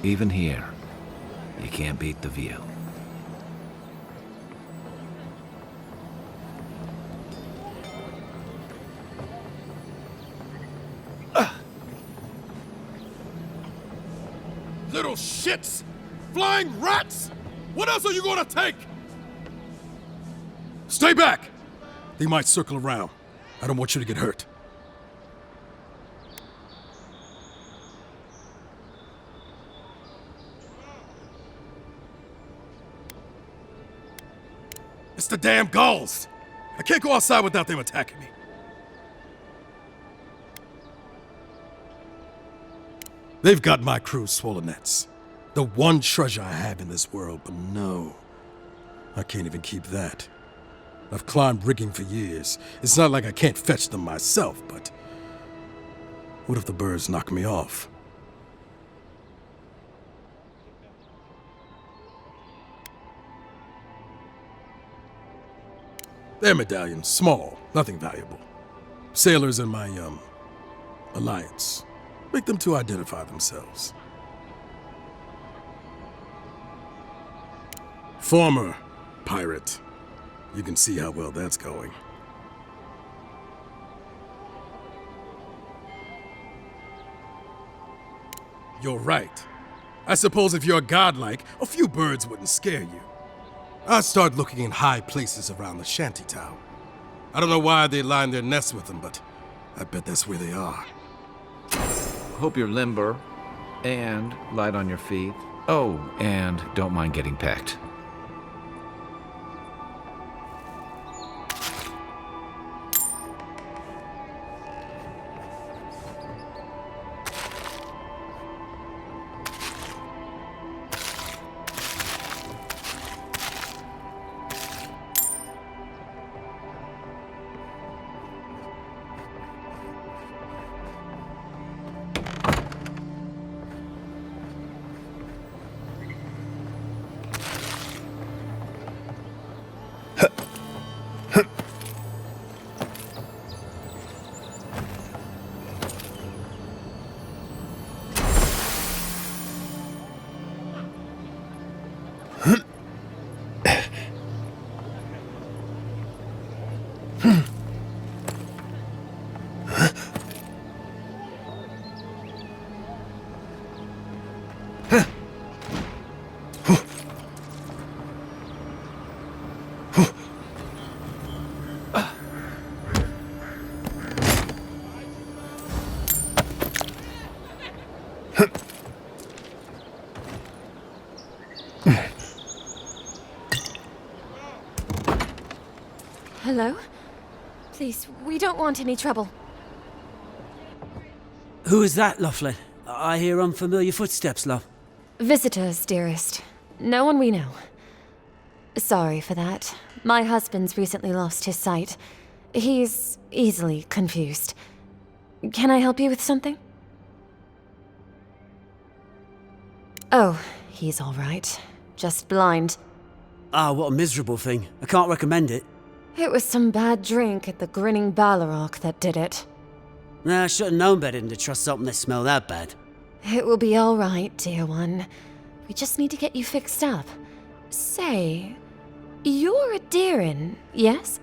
Even here, you can't beat the view. Little shits! Flying rats! What else are you gonna take? Stay back! They might circle around. I don't want you to get hurt. It's the damn gulls! I can't go outside without them attacking me. They've got my crew's swollen nets. The one treasure I have in this world, but no. I can't even keep that. I've climbed rigging for years. It's not like I can't fetch them myself, but... what if the birds knock me off? They're medallions, small, nothing valuable. Sailors in my, alliance. Make them to identify themselves. Former pirate. You can see how well that's going. You're right. I suppose if you're godlike, a few birds wouldn't scare you. I'd start looking in high places around the shantytown. I don't know why they line their nests with them, but I bet that's where they are. Hope you're limber and light on your feet. Oh, and don't mind getting pecked. Hello? Please, we don't want any trouble. Who is that, Laughlin? I hear unfamiliar footsteps, love. Visitors, dearest. No one we know. Sorry for that. My husband's recently lost his sight. He's easily confused. Can I help you with something? Oh, he's all right. Just blind. Ah, what a miserable thing. I can't recommend it. It was some bad drink at the Grinning Ballarok that did it. Nah, I should have known better than to trust something that smelled that bad. It will be all right, dear one. We just need to get you fixed up. Say, you're a Deerin, yes?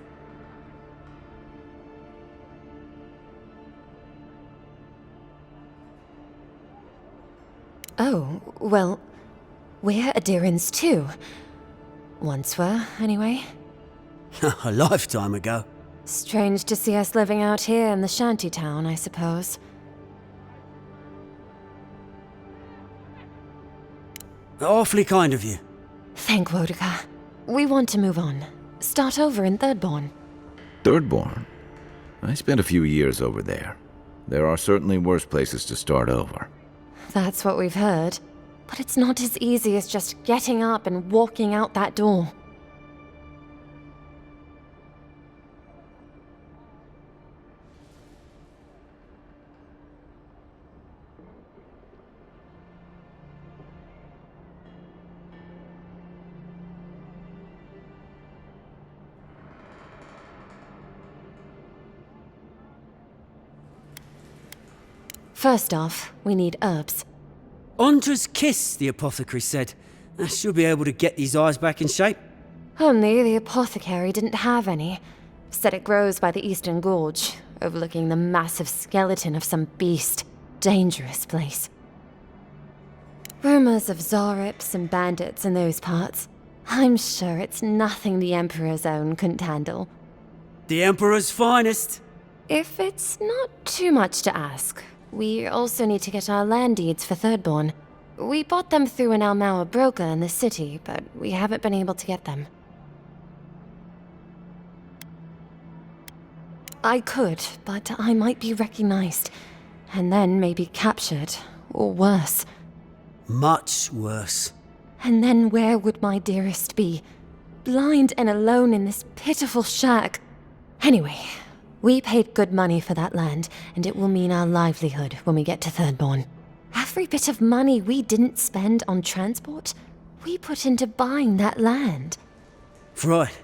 Oh, well, we're Adirans too. Once were, anyway. A lifetime ago. Strange to see us living out here in the shantytown, I suppose. Awfully kind of you. Thank Wodika. We want to move on. Start over in Thirdborn. Thirdborn? I spent a few years over there. There are certainly worse places to start over. That's what we've heard. But it's not as easy as just getting up and walking out that door. First off, we need herbs. Andra's kiss, the apothecary said. She'll be able to get these eyes back in shape. Only the apothecary didn't have any. Said it grows by the Eastern Gorge, overlooking the massive skeleton of some beast. Dangerous place. Rumors of Zarips and bandits in those parts. I'm sure it's nothing the Emperor's own couldn't handle. The Emperor's finest. If it's not too much to ask, we also need to get our land deeds for Thirdborn. We bought them through an Almauer broker in the city, but we haven't been able to get them. I could, but I might be recognized, and then maybe captured, or worse. Much worse. And then where would my dearest be? Blind and alone in this pitiful shack. Anyway, we paid good money for that land, and it will mean our livelihood when we get to Thirdborn. Every bit of money we didn't spend on transport, we put into buying that land. Right.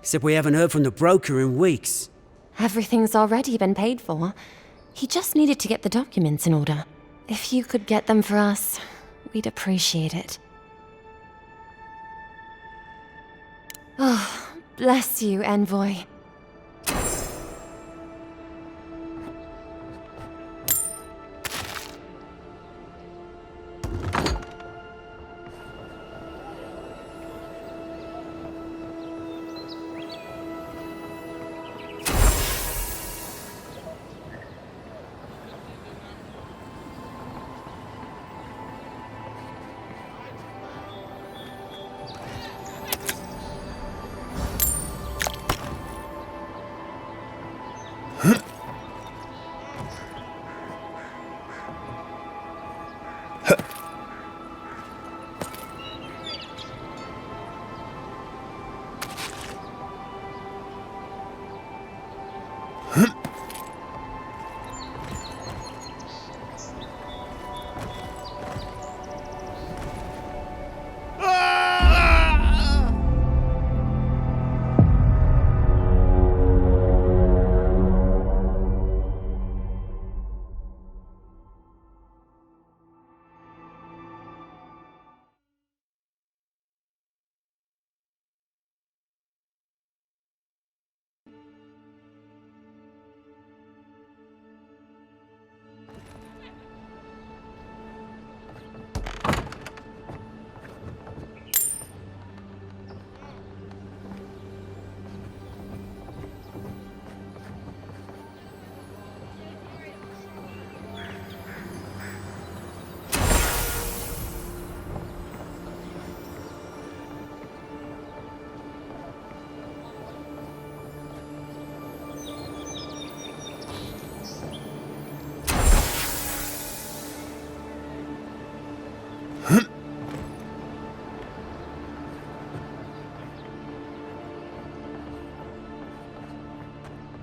Except we haven't heard from the broker in weeks. Everything's already been paid for. He just needed to get the documents in order. If you could get them for us, we'd appreciate it. Oh, bless you, Envoy.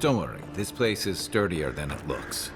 Don't worry, this place is sturdier than it looks.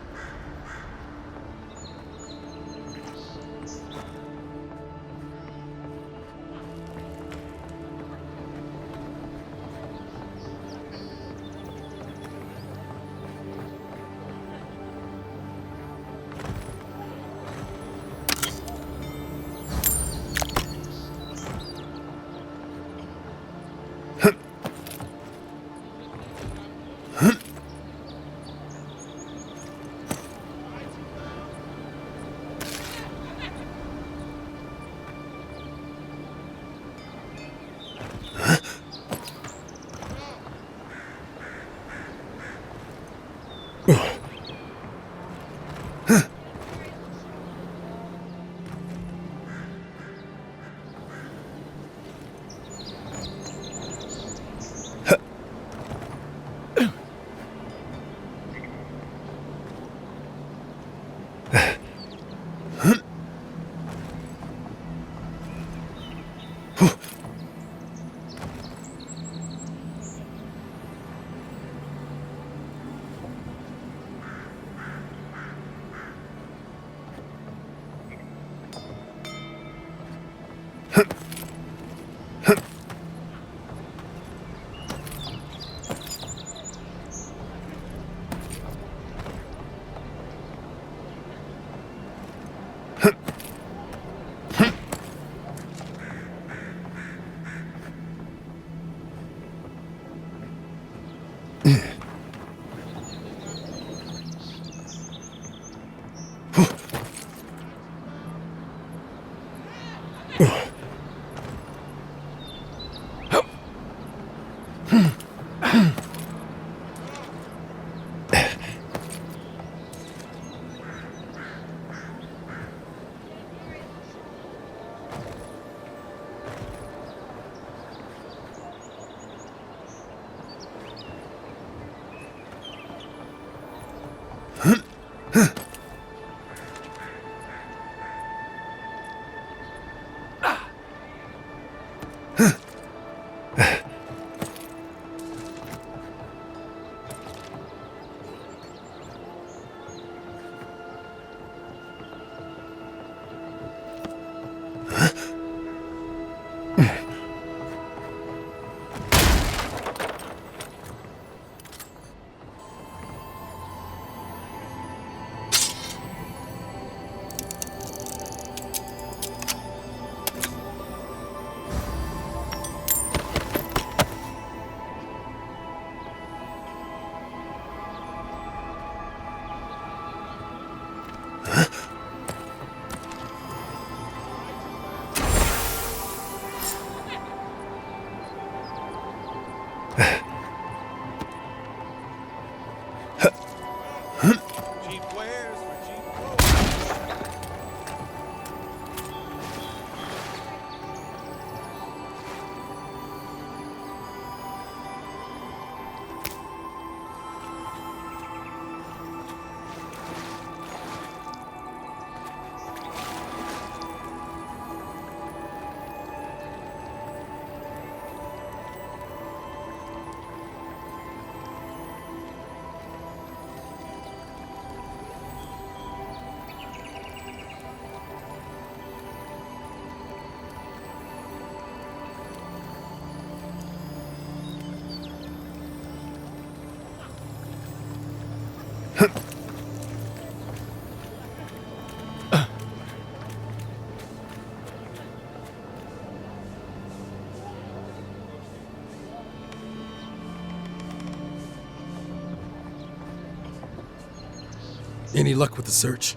Any luck with the search?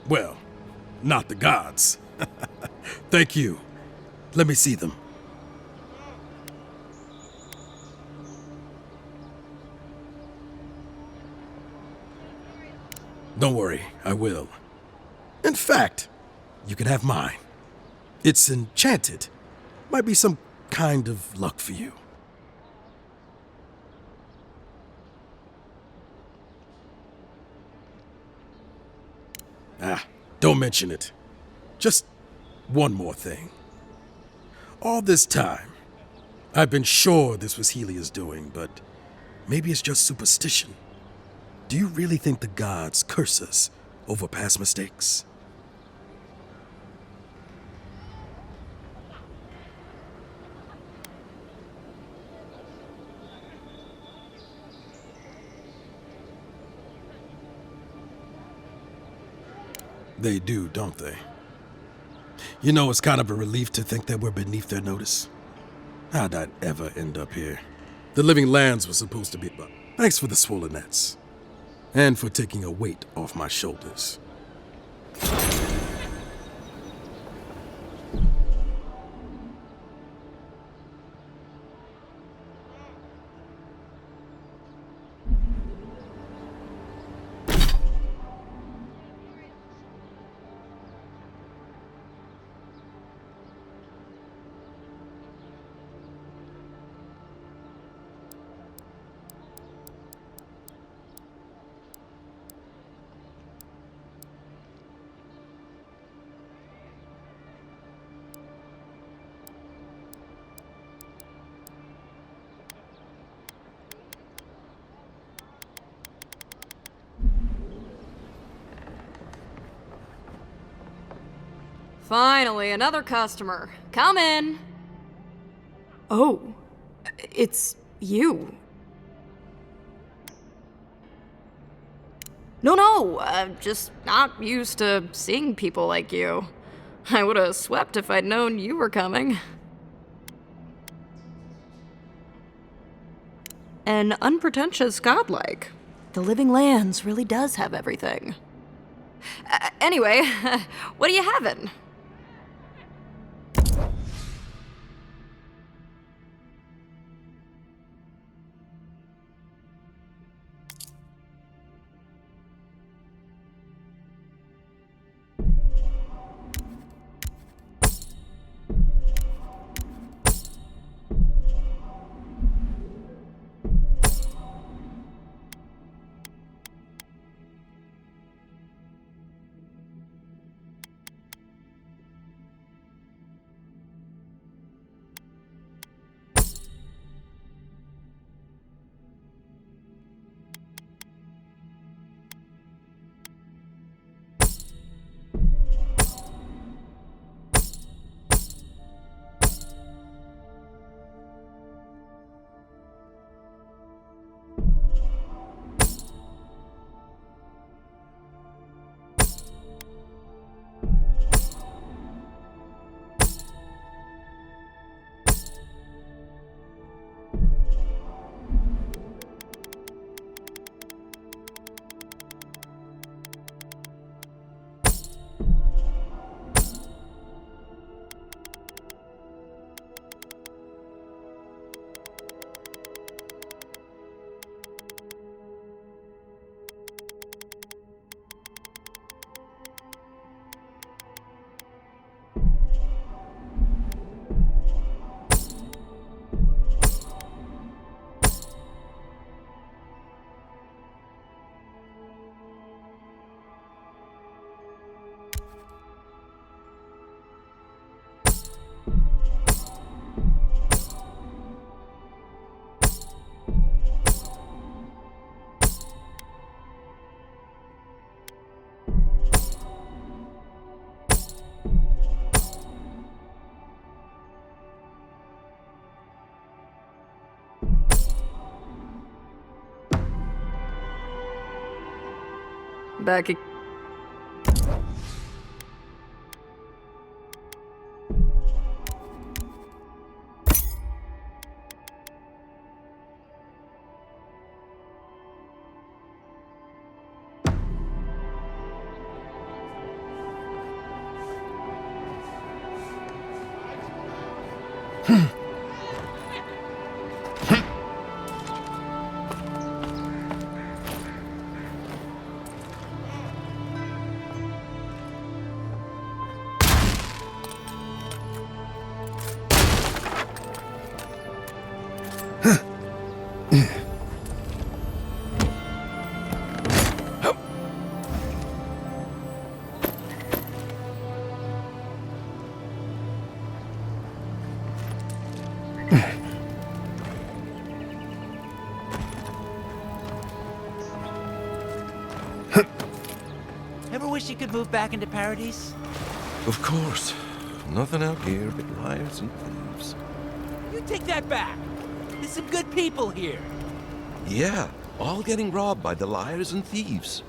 Well, not the gods. Thank you. Let me see them. Don't worry, I will. In fact, you can have mine. It's enchanted. Might be some kind of luck for you. Don't mention it. Just one more thing. All this time, I've been sure this was Helia's doing, but maybe it's just superstition. Do you really think the gods curse us over past mistakes? They do, don't they? You know, it's kind of a relief to think that we're beneath their notice. How'd I ever end up here? The living lands were supposed to be, but thanks for the swollen nets. And for taking a weight off my shoulders. Finally, another customer. Come in. Oh, it's you. No, I'm just not used to seeing people like you. I would have swept if I'd known you were coming. An unpretentious godlike. The Living Lands really does have everything. Anyway, what are you having? Back. Ever wish you could move back into Paradise? Of course. Nothing out here but liars and thieves. You take that back. There's some good people here. Yeah, all getting robbed by the liars and thieves.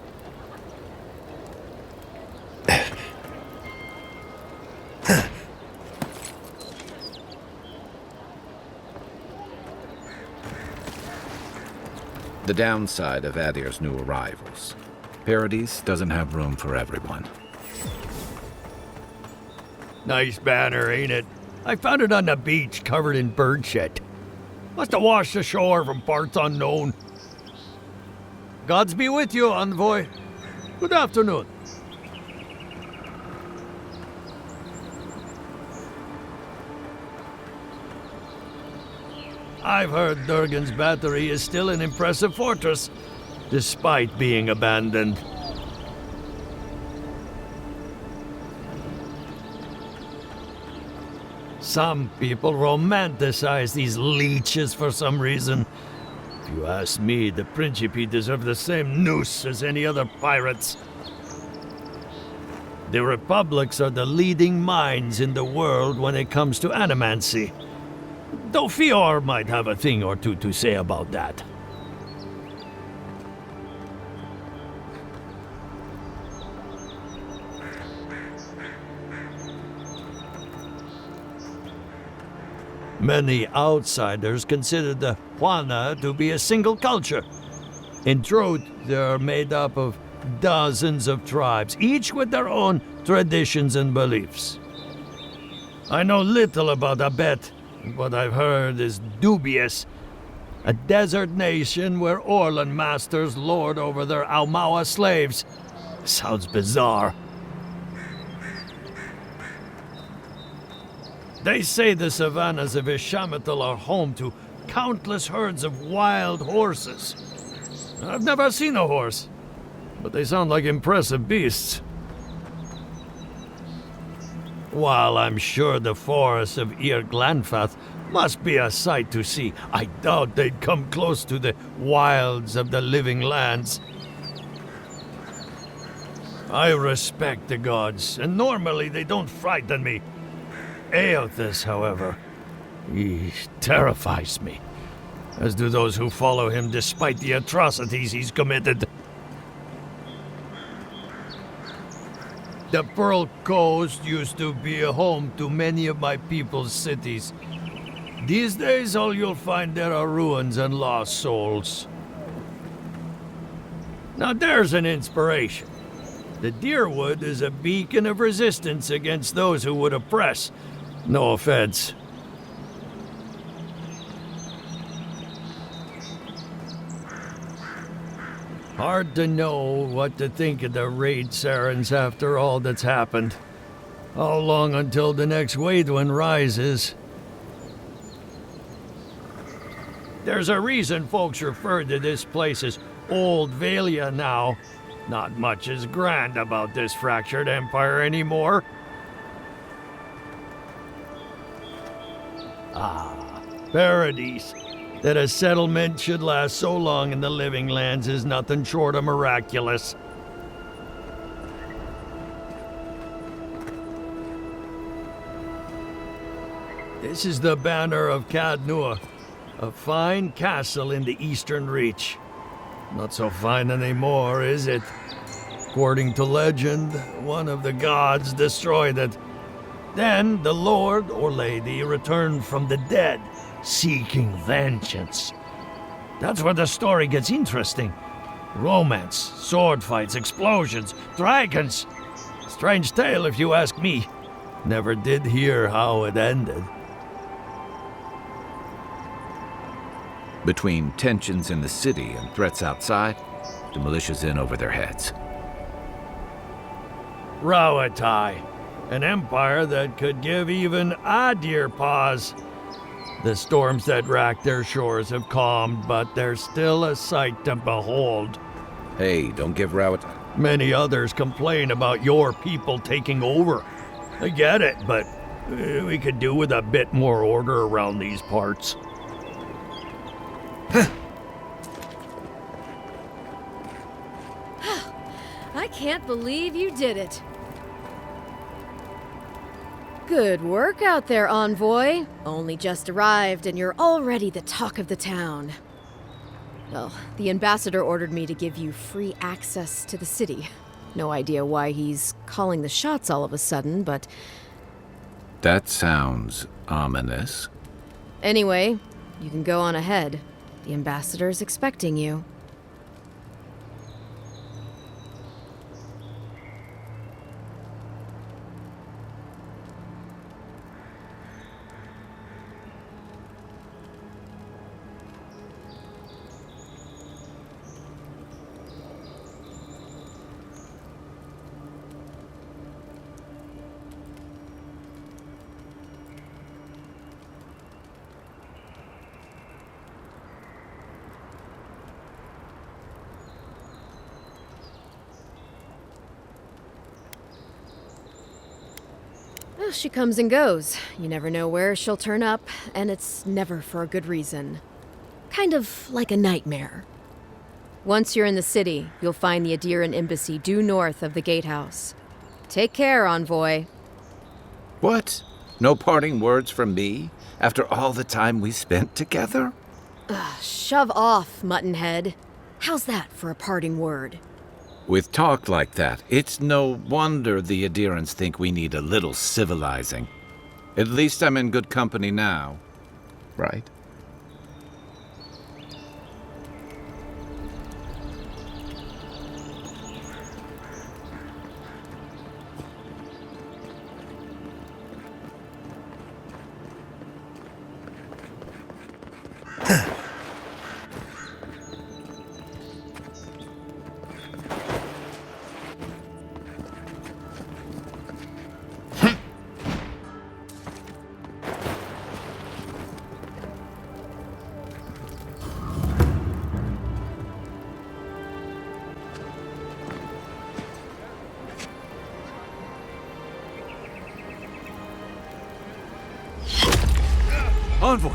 The downside of Adir's new arrivals. Paradise doesn't have room for everyone. Nice banner, ain't it? I found it on the beach, covered in bird shit. Must have washed ashore from parts unknown. Gods be with you, envoy. Good afternoon. I've heard Durgan's battery is still an impressive fortress, despite being abandoned. Some people romanticize these leeches for some reason. If you ask me, the Principe deserve the same noose as any other pirates. The Republics are the leading minds in the world when it comes to animancy. Though Fior might have a thing or two to say about that. Many outsiders consider the Juana to be a single culture. In truth, they are made up of dozens of tribes, each with their own traditions and beliefs. I know little about Abet. What I've heard is dubious. A desert nation where Orlan masters lord over their Aumaua slaves. Sounds bizarre. They say the savannas of Ishamatal are home to countless herds of wild horses. I've never seen a horse, but they sound like impressive beasts. While I'm sure the forests of Ir Glanfath must be a sight to see, I doubt they'd come close to the wilds of the living lands. I respect the gods, and normally they don't frighten me. Eothas, however, he terrifies me, as do those who follow him despite the atrocities he's committed. The Pearl Coast used to be a home to many of my people's cities. These days, all you'll find there are ruins and lost souls. Now there's an inspiration. The Deerwood is a beacon of resistance against those who would oppress. No offense. Hard to know what to think of the raid sirens after all that's happened. How long until the next Waidwin rises? There's a reason folks refer to this place as Old Valia now. Not much is grand about this fractured empire anymore. Paradise. That a settlement should last so long in the living lands is nothing short of miraculous. This is the banner of Cadnua, a fine castle in the Eastern Reach. Not so fine anymore, is it? According to legend, one of the gods destroyed it. Then the lord or lady returned from the dead, seeking vengeance. That's where the story gets interesting. Romance, sword fights, explosions, dragons. Strange tale if you ask me. Never did hear how it ended. Between tensions in the city and threats outside, the militia's in over their heads. Rawatai, an empire that could give even Adir pause. The storms that racked their shores have calmed, but they're still a sight to behold. Hey, don't give Rowett. Many others complain about your people taking over. I get it, but we could do with a bit more order around these parts. I can't believe you did it. Good work out there, Envoy. Only just arrived and you're already the talk of the town. Well, the ambassador ordered me to give you free access to the city. No idea why he's calling the shots all of a sudden, but... That sounds ominous. Anyway, you can go on ahead. The ambassador's expecting you. Well, she comes and goes. You never know where she'll turn up, and it's never for a good reason. Kind of like a nightmare. Once you're in the city, you'll find the Adiran embassy due north of the gatehouse. Take care, Envoy. What? No parting words from me after all the time we spent together? Shove off, Muttonhead. How's that for a parting word? With talk like that, it's no wonder the Adirans think we need a little civilizing. At least I'm in good company now, right? Envoy!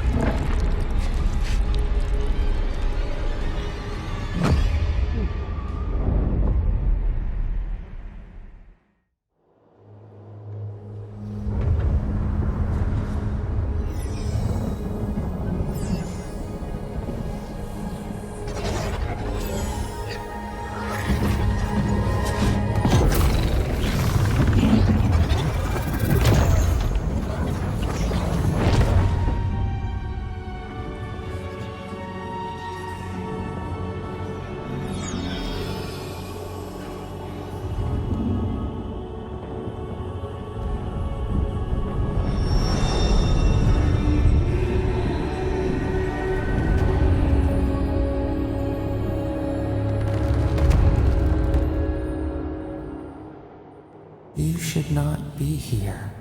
You should not be here.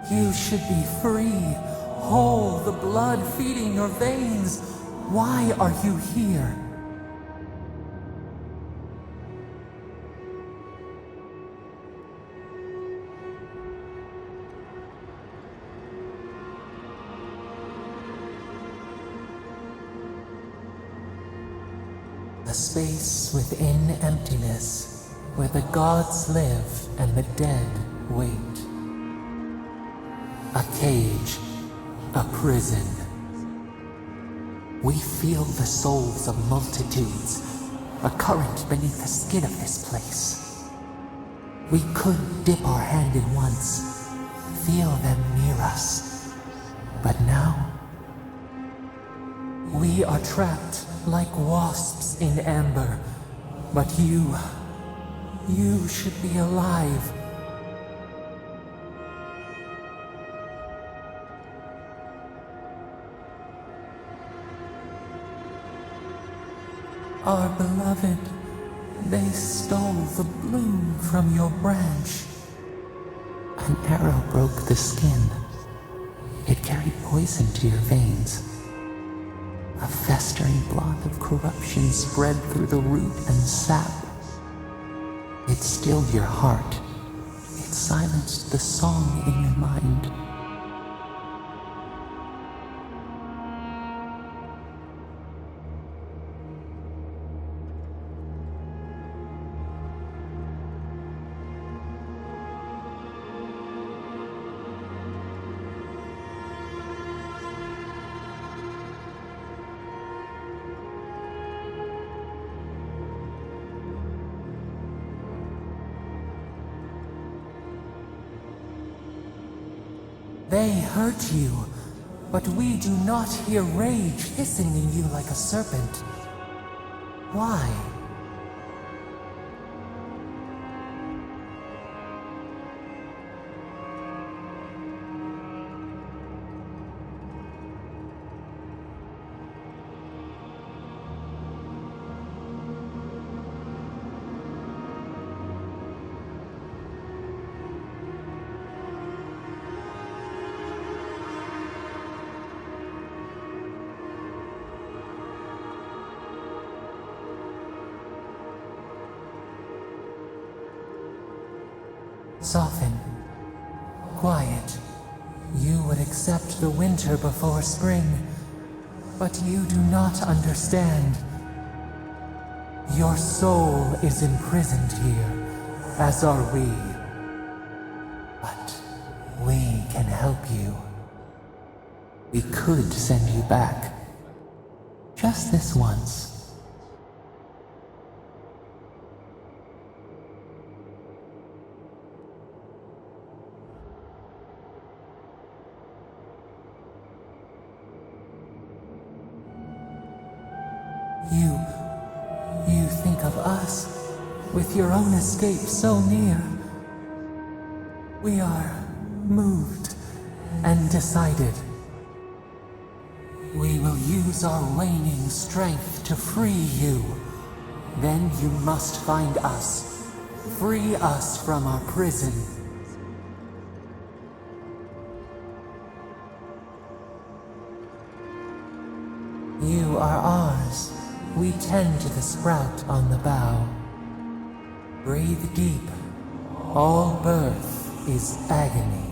You should be free, whole, the blood feeding your veins. Why are you here? A space within emptiness, where the gods live and the dead wait. A cage, a prison. We feel the souls of multitudes, a current beneath the skin of this place. We could dip our hand in once, feel them near us. But now, we are trapped like wasps in amber. But you should be alive. Our beloved, they stole the bloom from your branch. An arrow broke the skin. It carried poison to your veins. A festering blot of corruption spread through the root and sap. It stilled your heart. It silenced the song in your mind. They hurt you, but we do not hear rage hissing in you like a serpent. Why? Soften. Quiet. You would accept the winter before spring, but you do not understand. Your soul is imprisoned here, as are we. But we can help you. We could send you back. Just this once. You think of us, with your own escape so near. We are moved and decided. We will use our waning strength to free you. Then you must find us. Free us from our prison. You are ours. We tend to the sprout on the bough. Breathe deep. All birth is agony.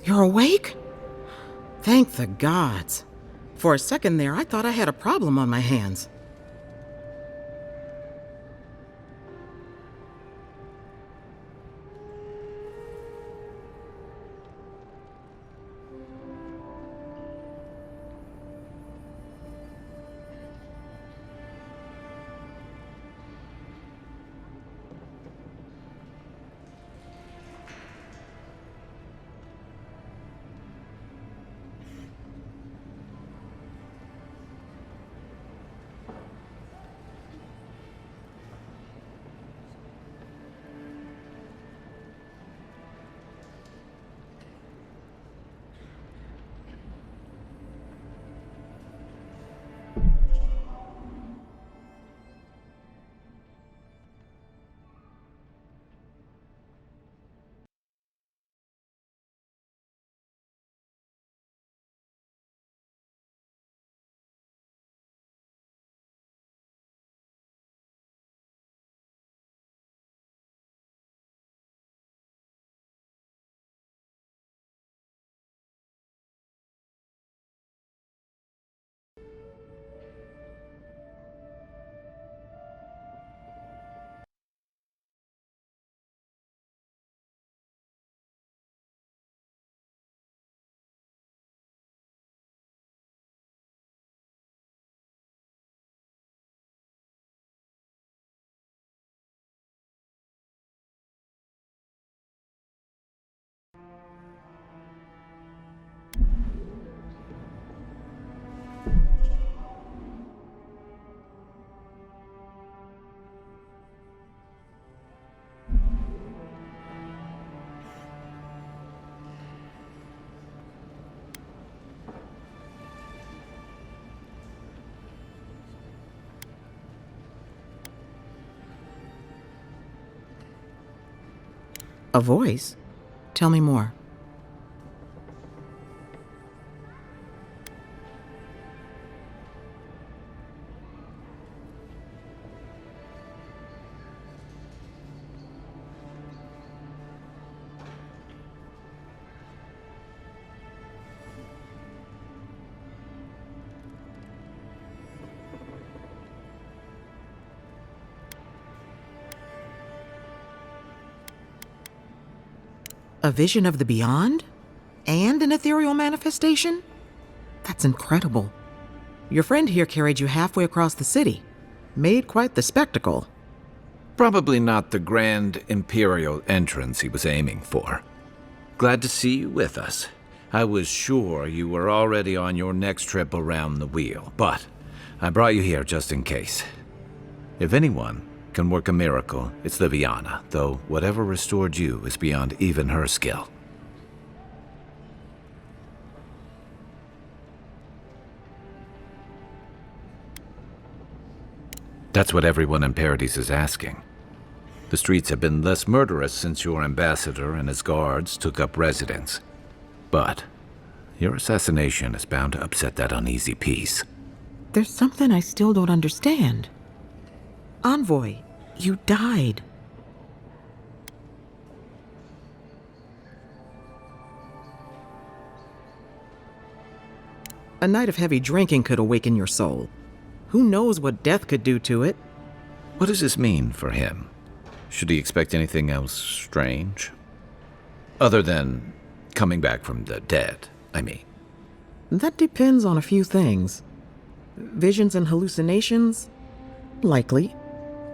You're awake? Thank the gods. For a second there, I thought I had a problem on my hands. A voice? Tell me more. A vision of the beyond? And an ethereal manifestation? That's incredible. Your friend here carried you halfway across the city. Made quite the spectacle. Probably not the grand imperial entrance he was aiming for. Glad to see you with us. I was sure you were already on your next trip around the wheel, but I brought you here just in case. If anyone can work a miracle, it's Liviana, though whatever restored you is beyond even her skill. That's what everyone in Paradise is asking. The streets have been less murderous since your ambassador and his guards took up residence. But your assassination is bound to upset that uneasy peace. There's something I still don't understand. Envoy, you died. A night of heavy drinking could awaken your soul. Who knows what death could do to it? What does this mean for him? Should he expect anything else strange? Other than coming back from the dead, I mean. That depends on a few things. Visions and hallucinations? Likely.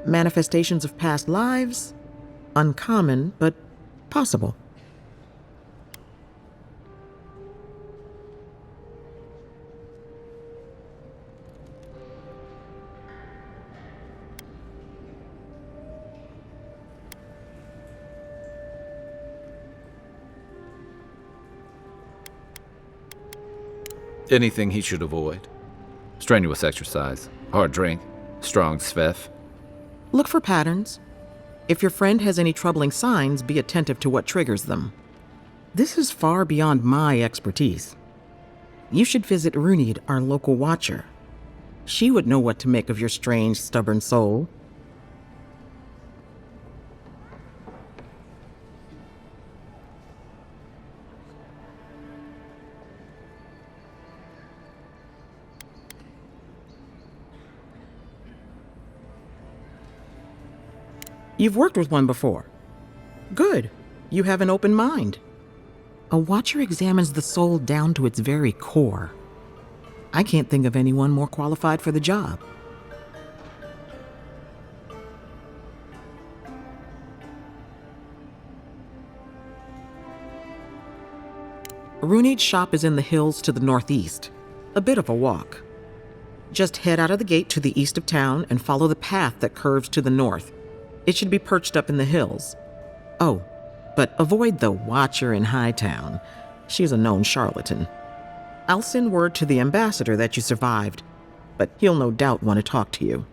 Manifestations of past lives? Uncommon, but possible. Anything he should avoid? Strenuous exercise, hard drink, strong svev. Look for patterns. If your friend has any troubling signs, be attentive to what triggers them. This is far beyond my expertise. You should visit Runid, our local watcher. She would know what to make of your strange, stubborn soul. You've worked with one before. Good. You have an open mind. A watcher examines the soul down to its very core. I can't think of anyone more qualified for the job. Runid's shop is in the hills to the northeast. A bit of a walk. Just head out of the gate to the east of town and follow the path that curves to the north. It should be perched up in the hills. Oh, but avoid the watcher in Hightown. She's a known charlatan. I'll send word to the ambassador that you survived, but he'll no doubt want to talk to you.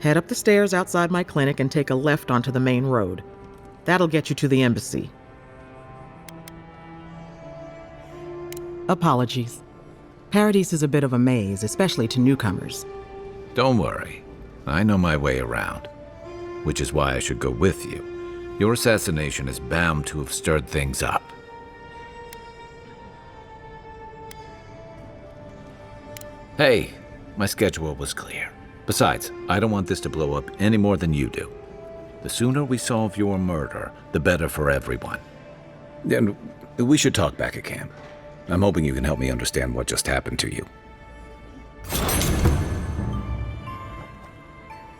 Head up the stairs outside my clinic and take a left onto the main road. That'll get you to the embassy. Apologies. Paradise is a bit of a maze, especially to newcomers. Don't worry. I know my way around. Which is why I should go with you. Your assassination is bound to have stirred things up. Hey, my schedule was clear. Besides, I don't want this to blow up any more than you do. The sooner we solve your murder, the better for everyone. And we should talk back at camp. I'm hoping you can help me understand what just happened to you.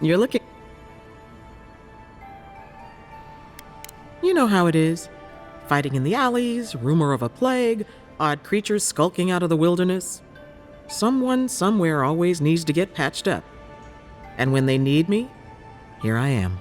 You're looking... You know how it is. Fighting in the alleys, rumor of a plague, odd creatures skulking out of the wilderness. Someone somewhere always needs to get patched up. And when they need me, here I am.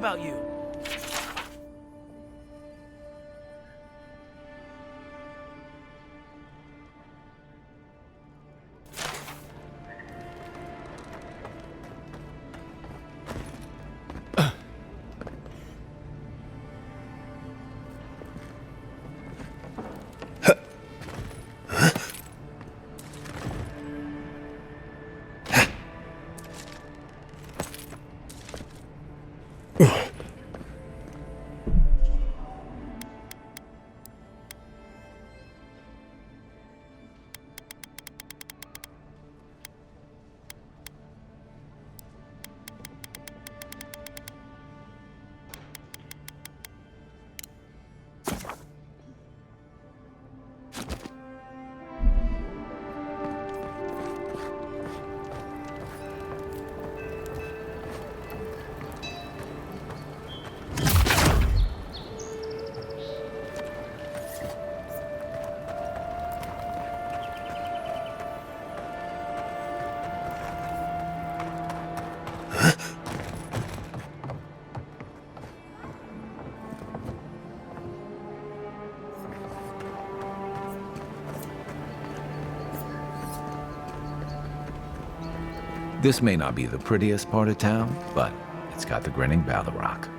about you. This may not be the prettiest part of town, but it's got the grinning Balrog.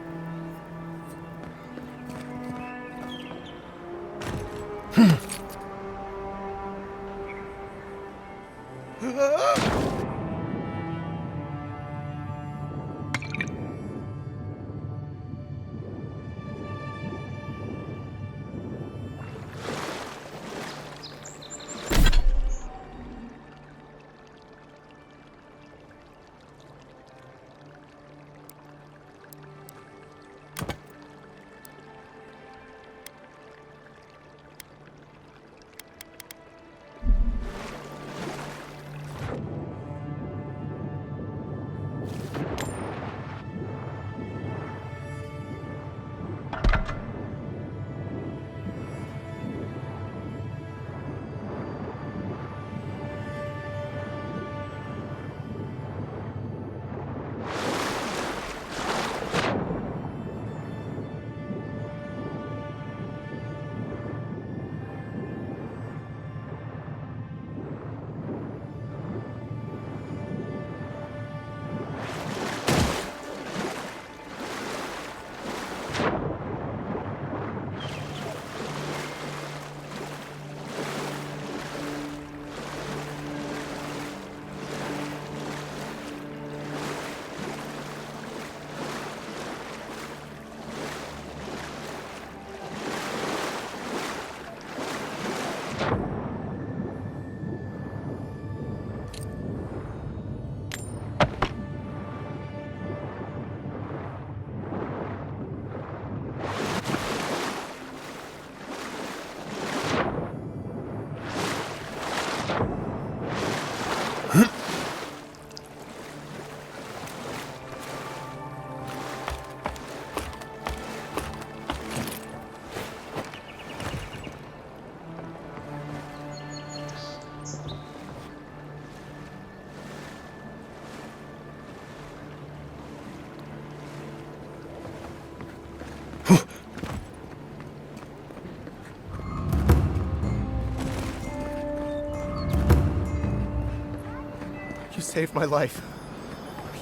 You saved my life.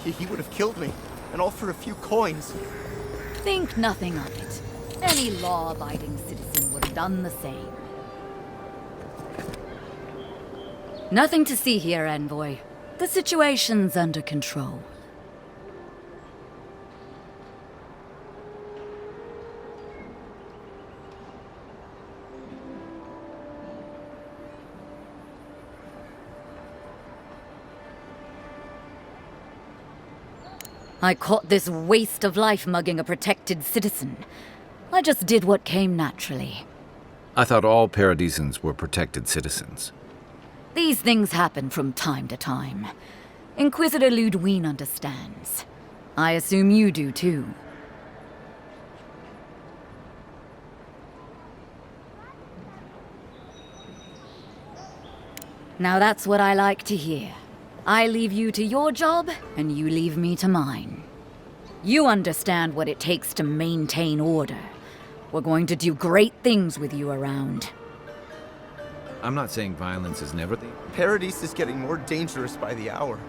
He would have killed me, and all for a few coins. Think nothing of it. Any law-abiding citizen would have done the same. Nothing to see here, Envoy. The situation's under control. I caught this waste of life mugging a protected citizen. I just did what came naturally. I thought all Paradisans were protected citizens. These things happen from time to time. Inquisitor Ludwine understands. I assume you do too. Now that's what I like to hear. I leave you to your job, and you leave me to mine. You understand what it takes to maintain order. We're going to do great things with you around. I'm not saying violence is never the... Paradise is getting more dangerous by the hour.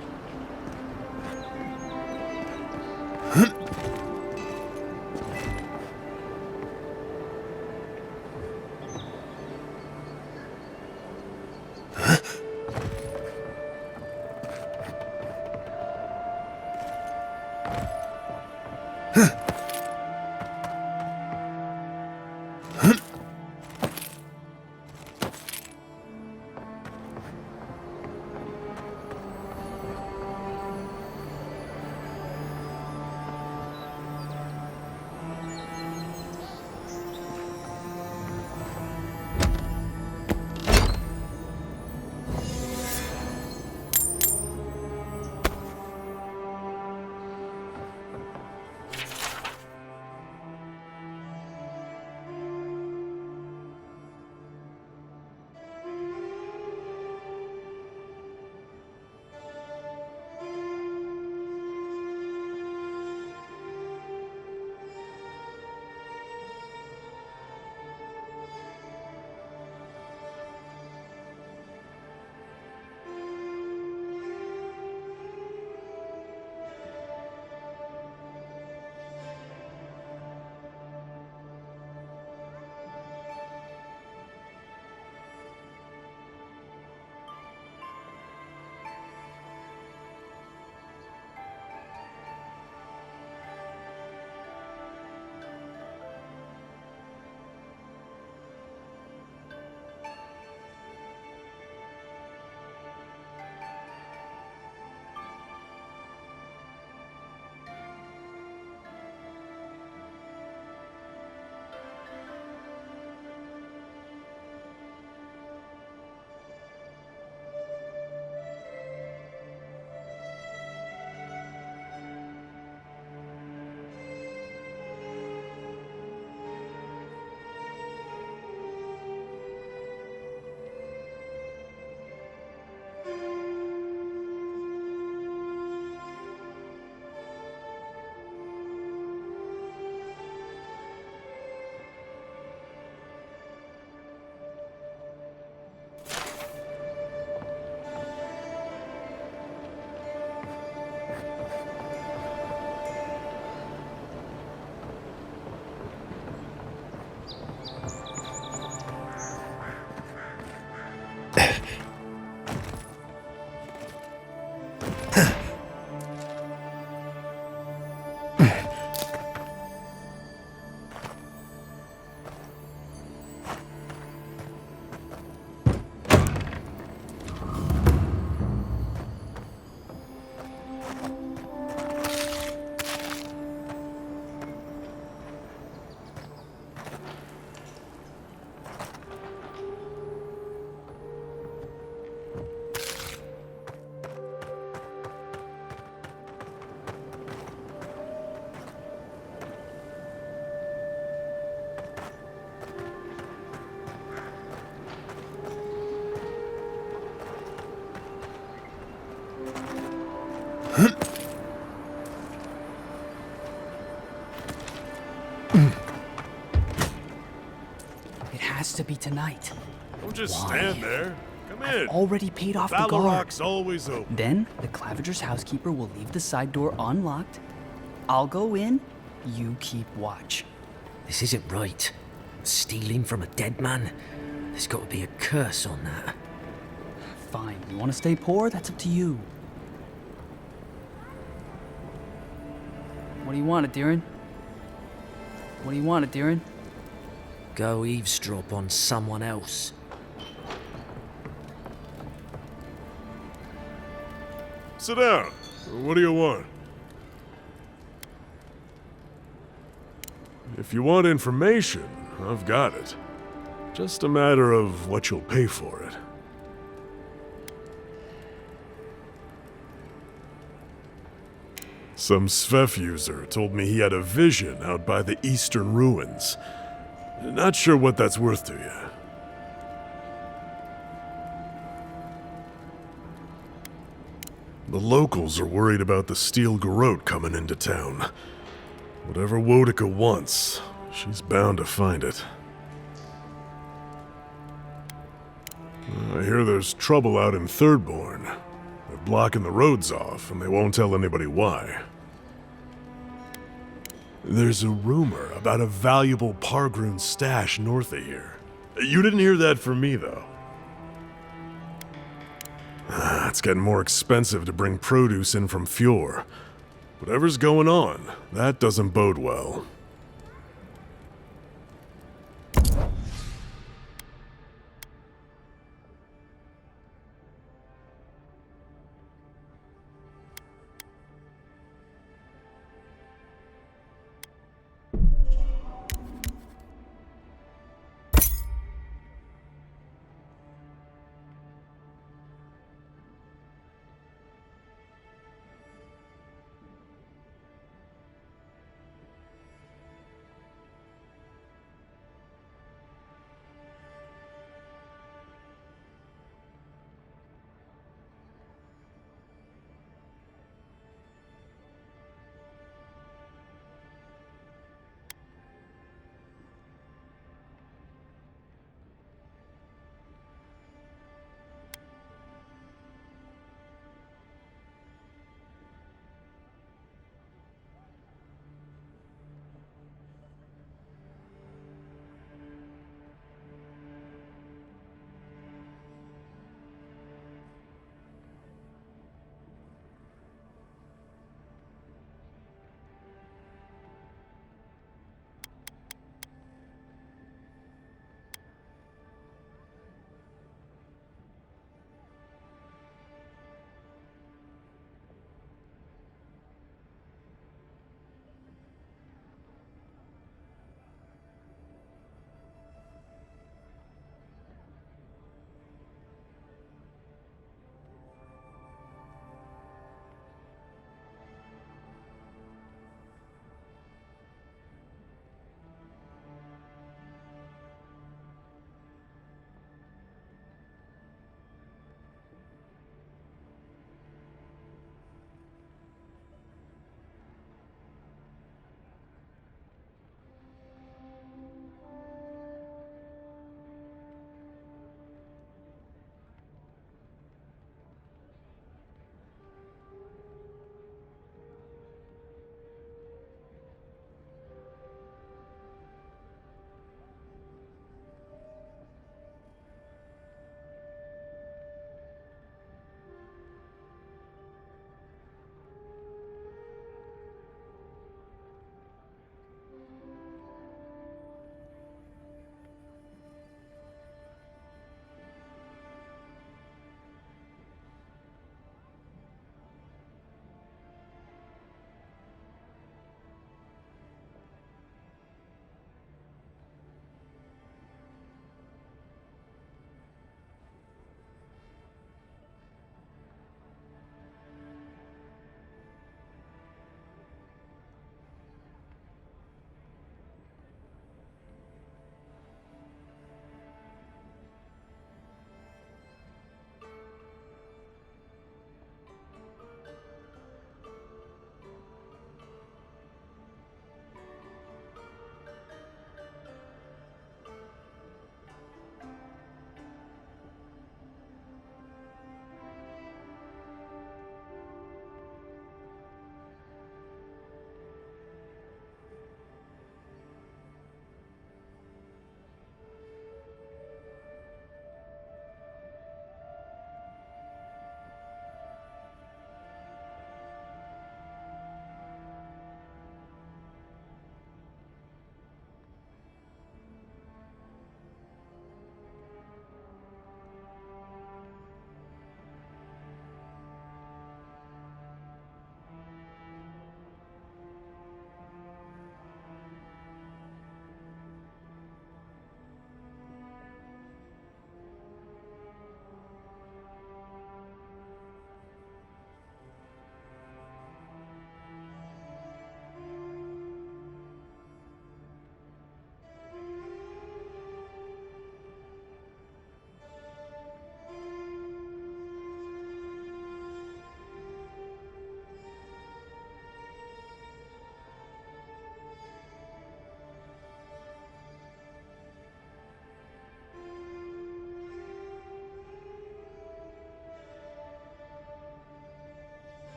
It has to be tonight. Don't just Why? stand there. Come in. I've already paid off the guard. Ballaroc's always open. Then the Claviger's housekeeper will leave the side door unlocked. I'll go in. You keep watch. This isn't right. Stealing from a dead man? There's got to be a curse on that. Fine. You want to stay poor? That's up to you. What do you want, Adiran? What do you want, Adiran? Go eavesdrop on someone else. Sit down. What do you want? If you want information, I've got it. Just a matter of what you'll pay for it. Some Svef user told me he had a vision out by the eastern ruins. Not sure what that's worth to you. The locals are worried about the steel garrote coming into town. Whatever Wodica wants, she's bound to find it. I hear there's trouble out in Thirdborn. They're blocking the roads off, and they won't tell anybody why. There's a rumor about a valuable Pargroon stash north of here. You didn't hear that from me, though. It's getting more expensive to bring produce in from Fjord. Whatever's going on, that doesn't bode well.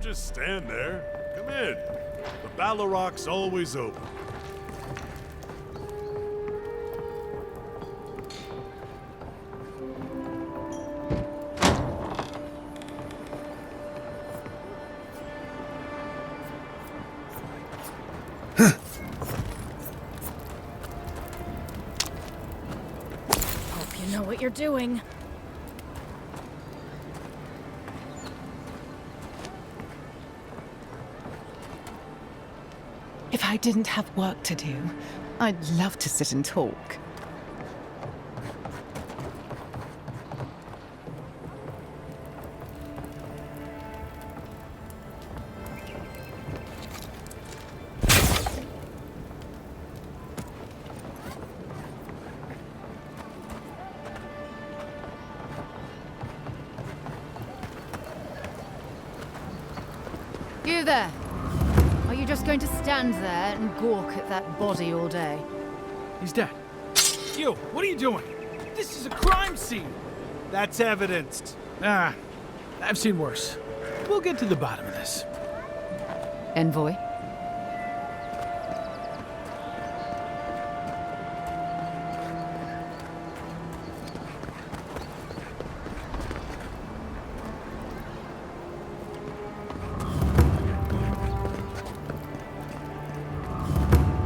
just stand there. Come in. The Ballaroc's always open. Hope you know what you're doing. If I didn't have work to do, I'd love to sit and talk. You there! Are you just going to stand there and gawk at that body all day? He's dead. You, what are you doing? This is a crime scene. That's evidence. Ah, I've seen worse. We'll get to the bottom of this. Envoy?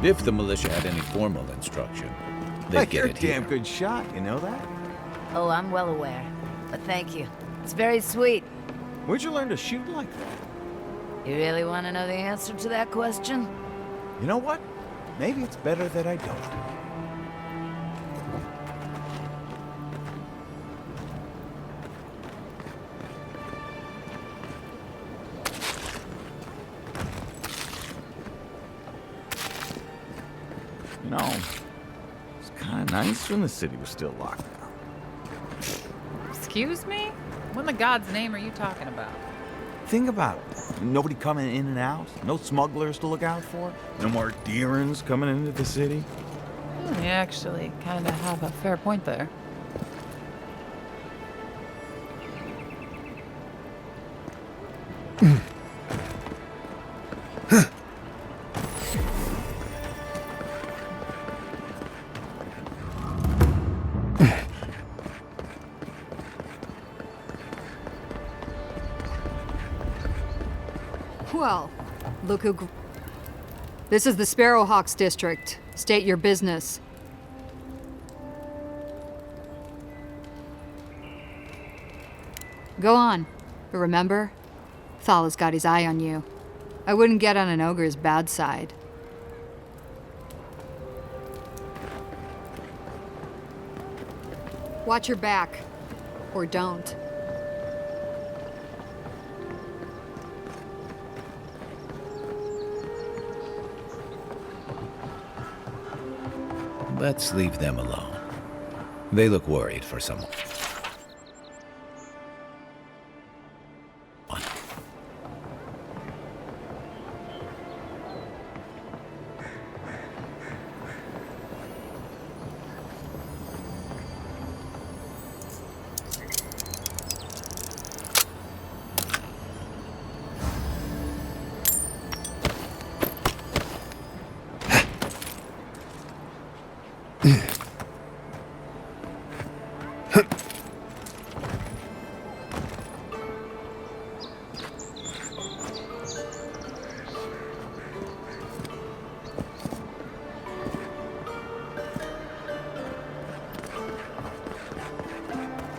If the militia had any formal instruction, they'd get You're a it here. damn good shot, you know that? Oh, I'm well aware. But thank you. It's very sweet. Where'd you learn to shoot like that? You really want to know the answer to that question? You know what? Maybe it's better that I don't. You know, it's kind of nice when the city was still locked down. Excuse me? What in the God's name are you talking about? Think about it. Nobody coming in and out. No smugglers to look out for. No more deerins coming into the city. You actually kind of have a fair point there. Well, look who... This is the Sparrowhawks district. State your business. Go on. But remember, Thala's got his eye on you. I wouldn't get on an ogre's bad side. Watch your back. Or don't. Let's leave them alone. They look worried for someone.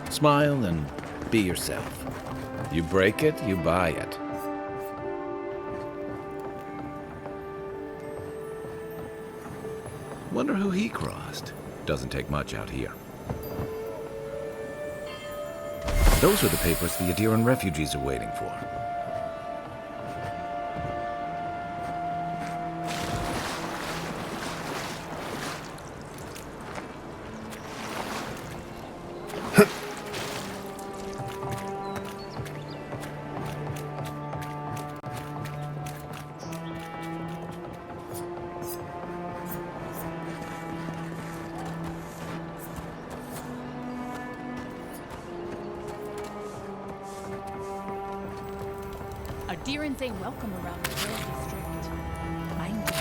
Smile and be yourself. You break it, you buy it. Wonder who he crossed. Doesn't take much out here. Those are the papers the Adiran refugees are waiting for. Adherents ain't welcome around the Pearl District. Mind you.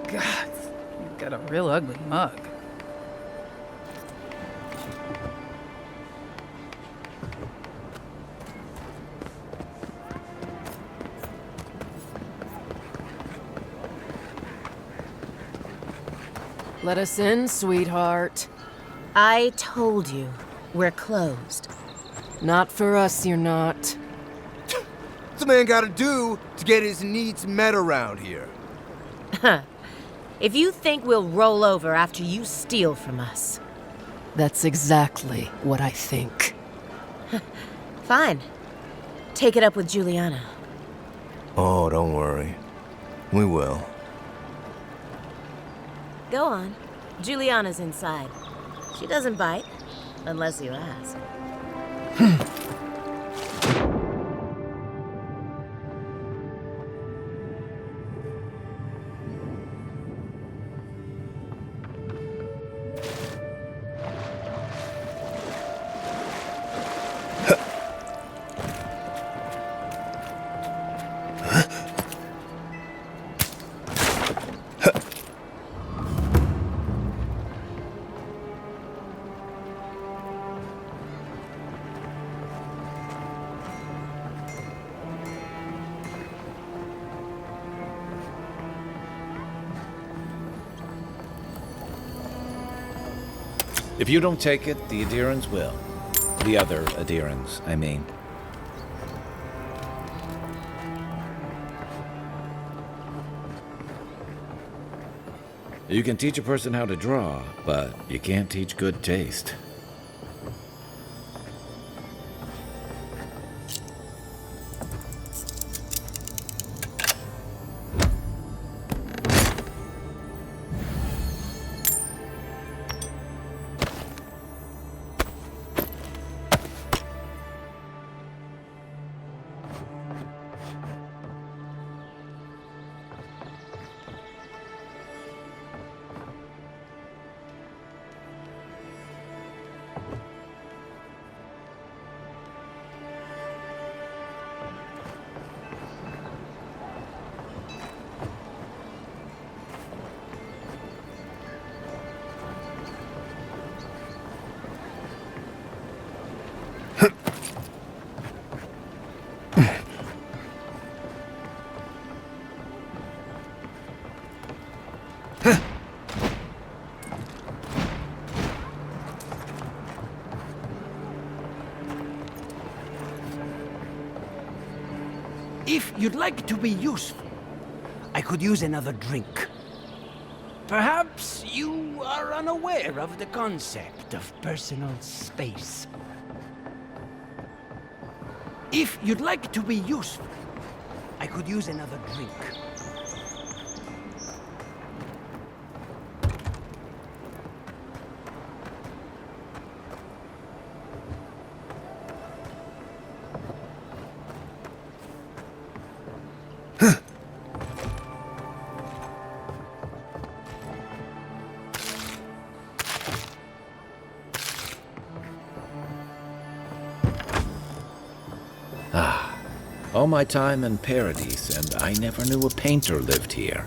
God, you've got a real ugly mug. Let us in, sweetheart. I told you, we're closed. Not for us, you're not. What's a man gotta do to get his needs met around here? Huh. If you think we'll roll over after you steal from us. That's exactly what I think. Fine. Take it up with Juliana. Oh, don't worry. We will. Go on. Juliana's inside. She doesn't bite, unless you ask. If you don't take it, the adherents will. The other adherents, I mean. You can teach a person how to draw, but you can't teach good taste. If you'd like to be useful, I could use another drink. Perhaps you are unaware of the concept of personal space. If you'd like to be useful, I could use another drink. All my time in Paradise, and I never knew a painter lived here.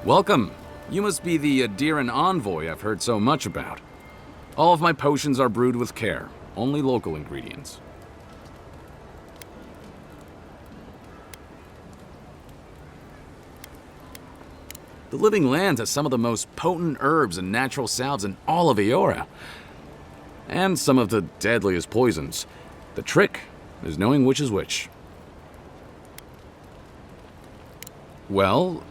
Welcome. You must be the Adiran envoy I've heard so much about. All of my potions are brewed with care, only local ingredients. The Living Lands has some of the most potent herbs and natural salves in all of Eora. And some of the deadliest poisons. The trick is knowing which is which. Well,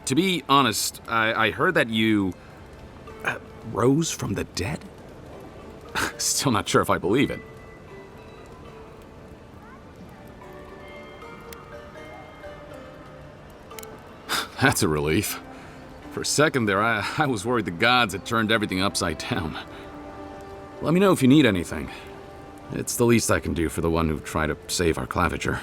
to be honest, I heard that you rose from the dead? Still not sure if I believe it. That's a relief. For a second there, I was worried the gods had turned everything upside down. Let me know if you need anything. It's the least I can do for the one who tried to save our claviger.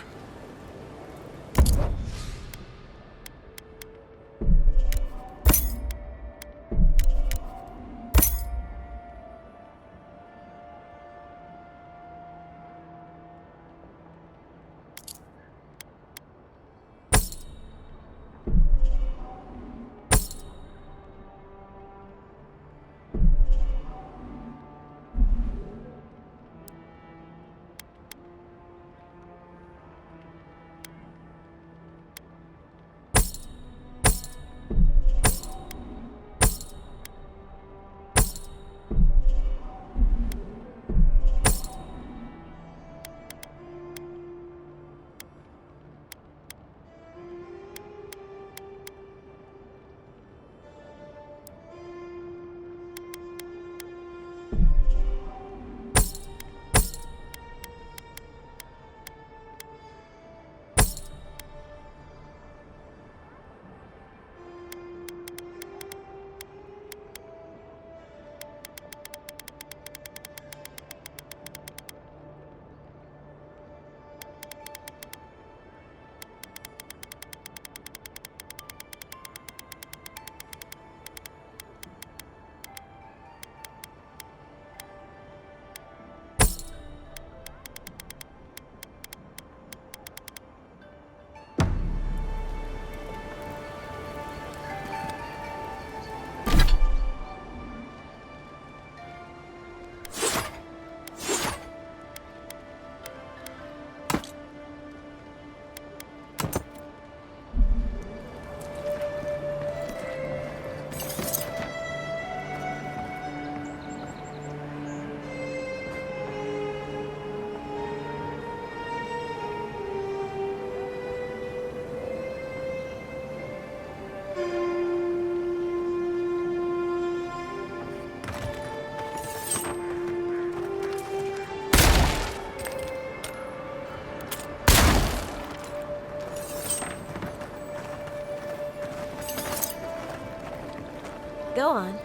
Go on.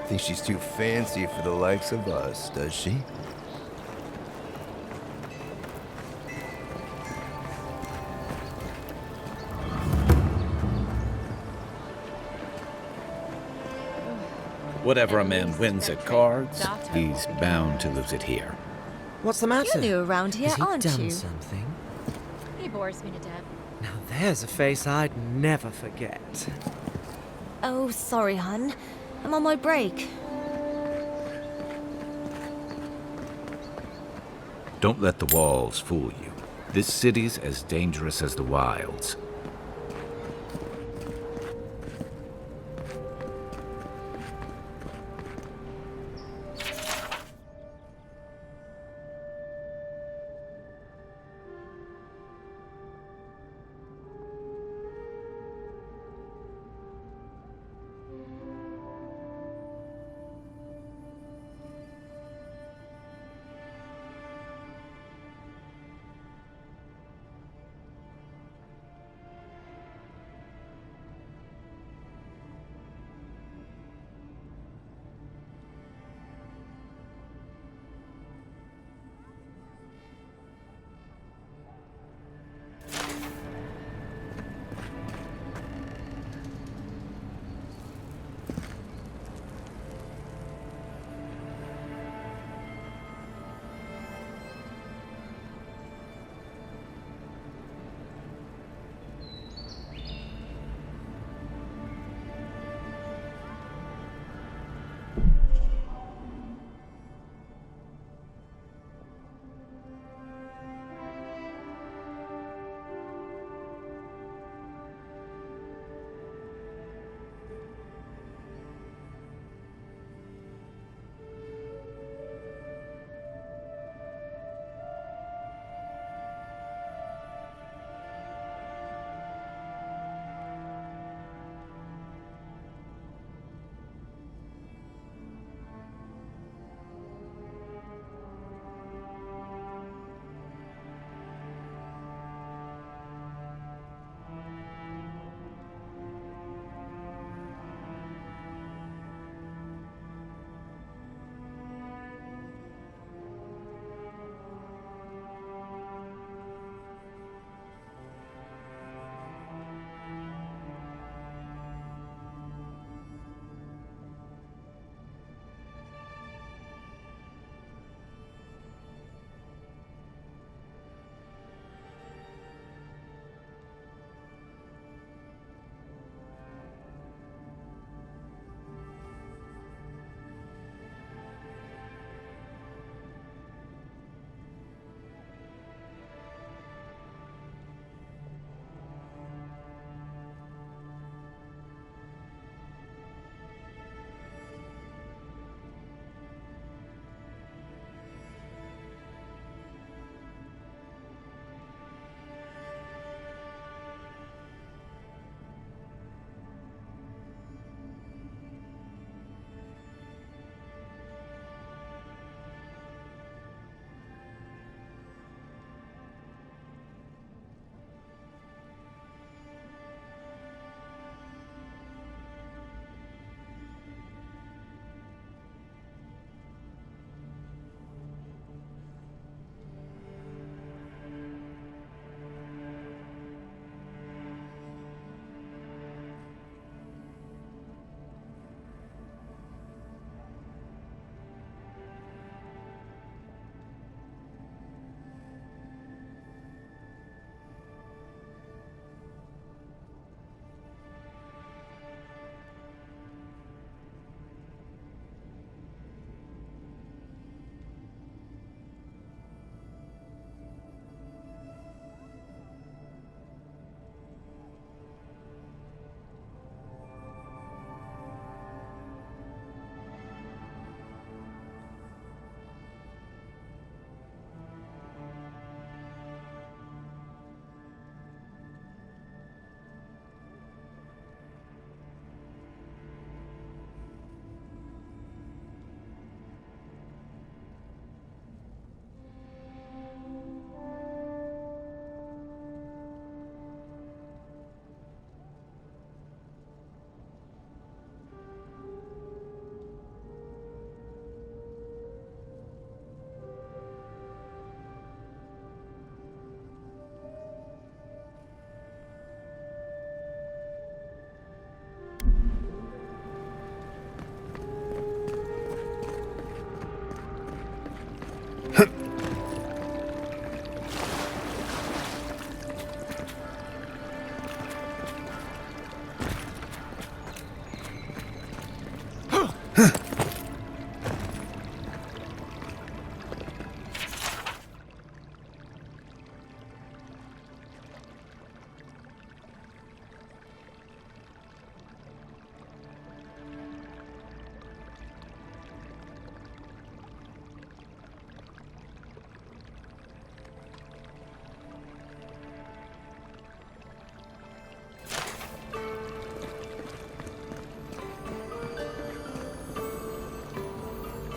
Think she's too fancy for the likes of us, does she? Whatever a man wins at cards, he's bound to lose it here. What's the matter? You're new around here, Has he aren't done you? something? He bores me to death. Now there's a face I'd never forget. Oh, sorry, hun. I'm on my break. Don't let the walls fool you. This city's as dangerous as the wilds.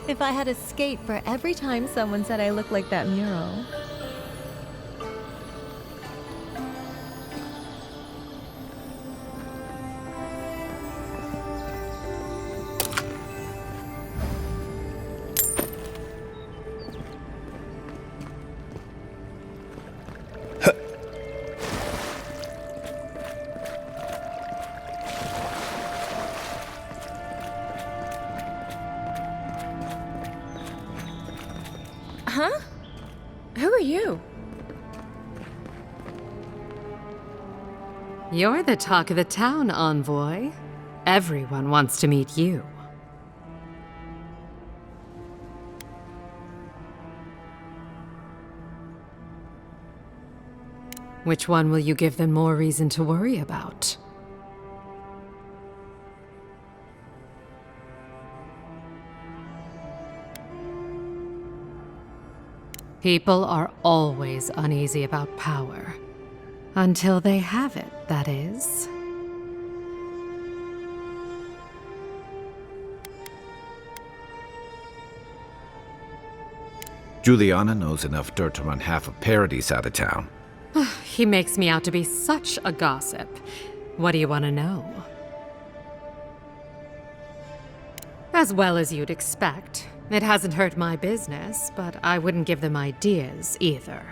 If I had a skate for every time someone said I look like that mural. Huh? Who are you? You're the talk of the town, envoy. Everyone wants to meet you. Which one will you give them more reason to worry about? People are always uneasy about power. Until they have it, that is. Juliana knows enough dirt to run half of Paradise out of town. He makes me out to be such a gossip. What do you want to know? As well as you'd expect. It hasn't hurt my business, but I wouldn't give them ideas either.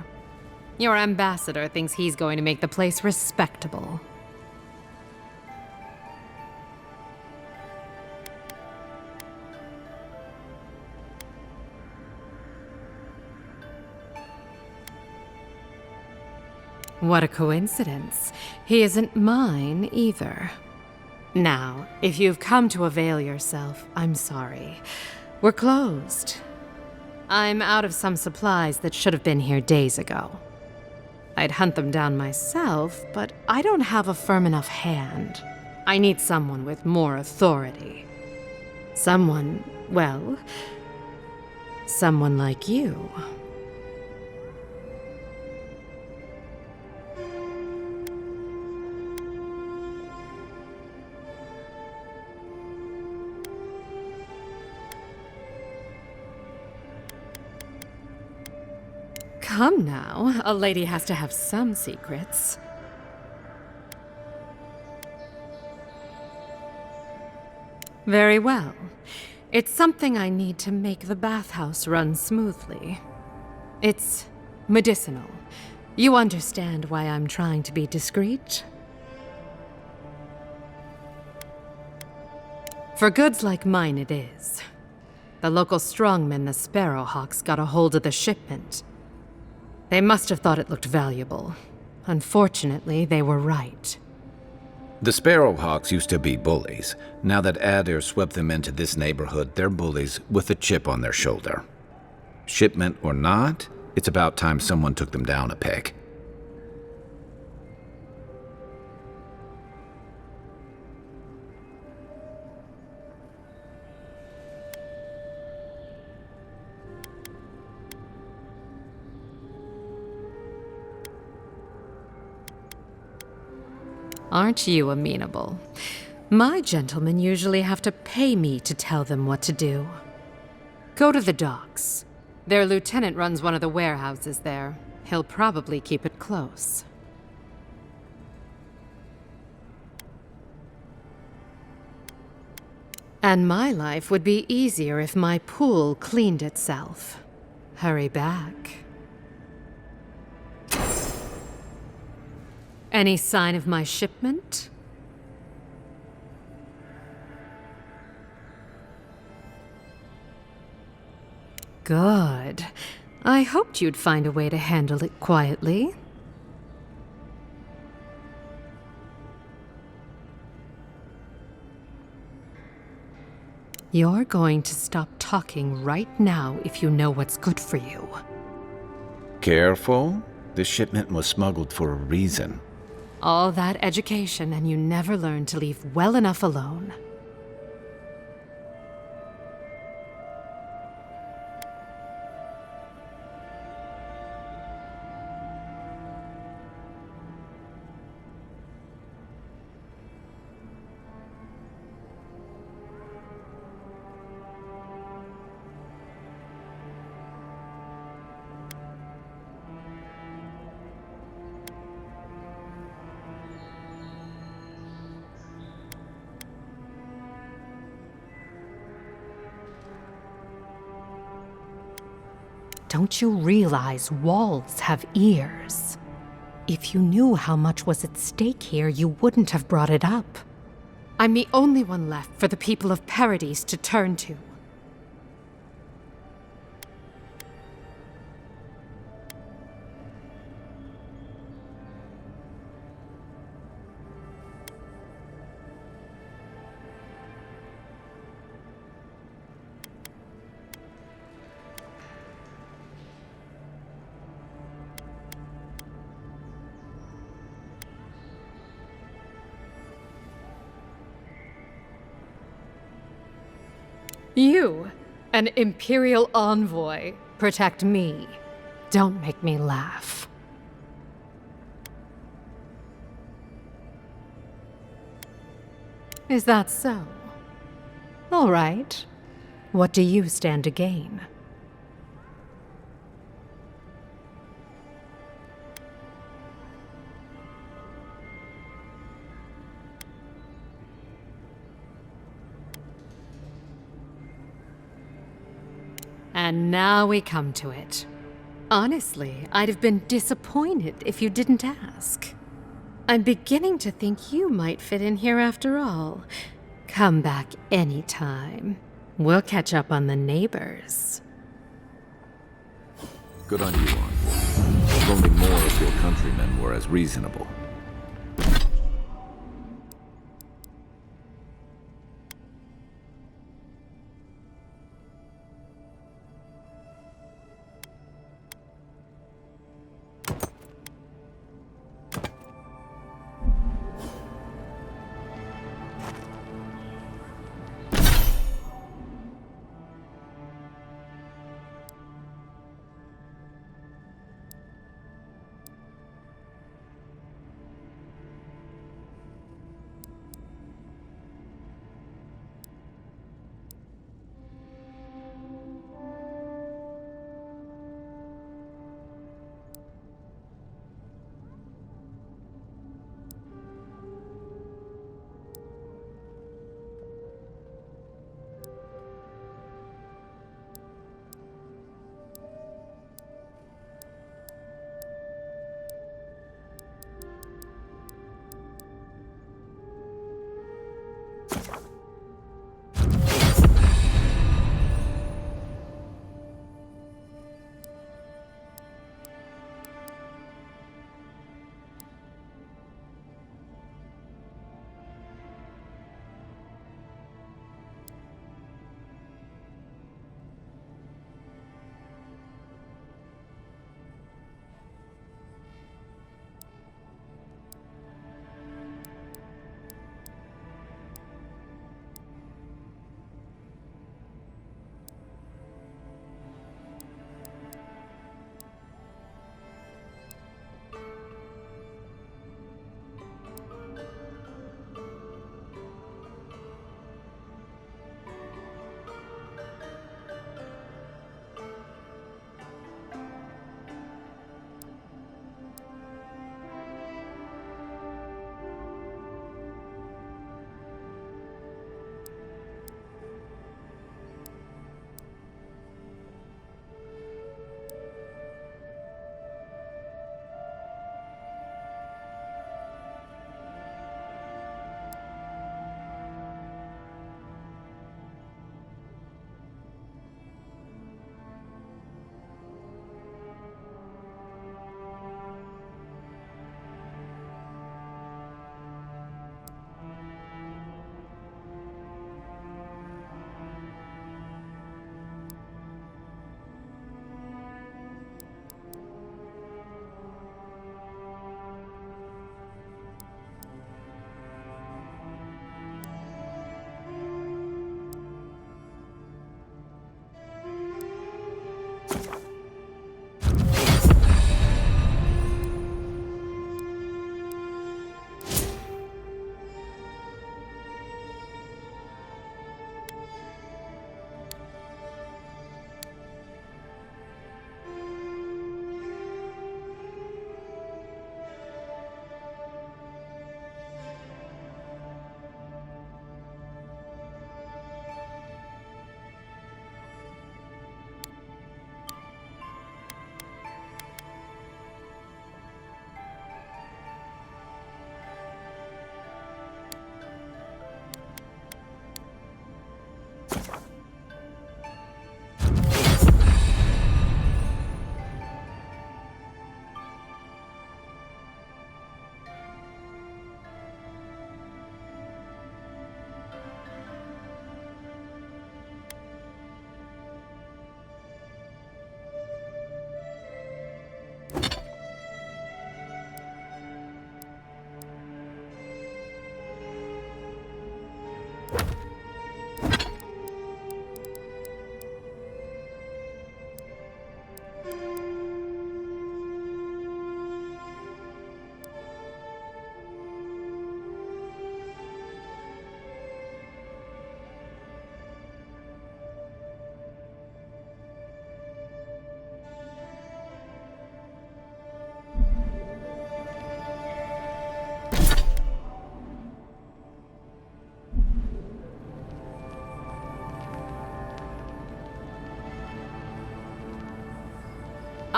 Your ambassador thinks he's going to make the place respectable. What a coincidence. He isn't mine either. Now, if you've come to avail yourself, I'm sorry. We're closed. I'm out of some supplies that should have been here days ago. I'd hunt them down myself, but I don't have a firm enough hand. I need someone with more authority. Someone, well, someone like you. Come now, a lady has to have some secrets. Very well. It's something I need to make the bathhouse run smoothly. It's medicinal. You understand why I'm trying to be discreet? For goods like mine it is. The local strongmen, the Sparrowhawks, got a hold of the shipment. They must have thought it looked valuable. Unfortunately, they were right. The Sparrowhawks used to be bullies. Now that Adair swept them into this neighborhood, they're bullies with a chip on their shoulder. Shipment or not, it's about time someone took them down a peg. Aren't you amenable? My gentlemen usually have to pay me to tell them what to do. Go to the docks. Their lieutenant runs one of the warehouses there. He'll probably keep it close. And my life would be easier if my pool cleaned itself. Hurry back. Any sign of my shipment? Good. I hoped you'd find a way to handle it quietly. You're going to stop talking right now if you know what's good for you. Careful. This shipment was smuggled for a reason. All that education and you never learned to leave well enough alone. Don't you realize walls have ears? If you knew how much was at stake here, you wouldn't have brought it up. I'm the only one left for the people of Paradise to turn to. You, an Imperial envoy, protect me. Don't make me laugh. Is that so? All right. What do you stand to gain? And now we come to it. Honestly, I'd have been disappointed if you didn't ask. I'm beginning to think you might fit in here after all. Come back anytime. We'll catch up on the neighbors. Good on you, Envoy. If only more of your countrymen were as reasonable.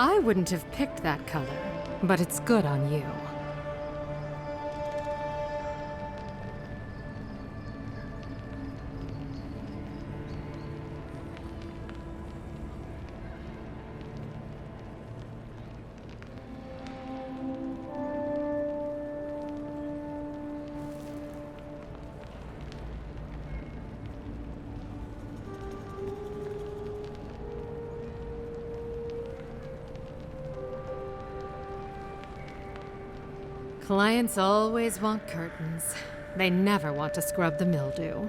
I wouldn't have picked that color, but it's good on you. Clients always want curtains. They never want to scrub the mildew.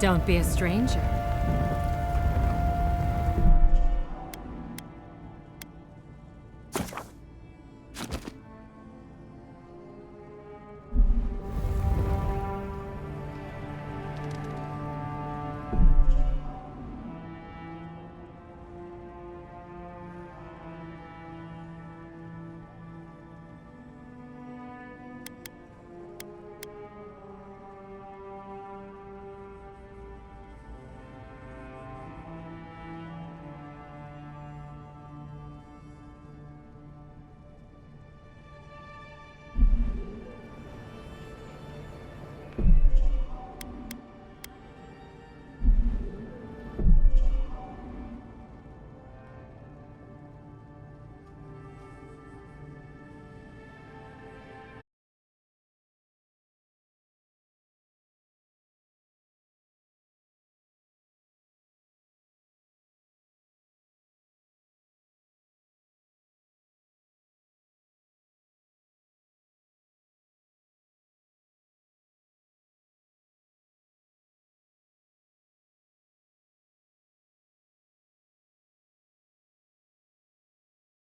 Don't be a stranger.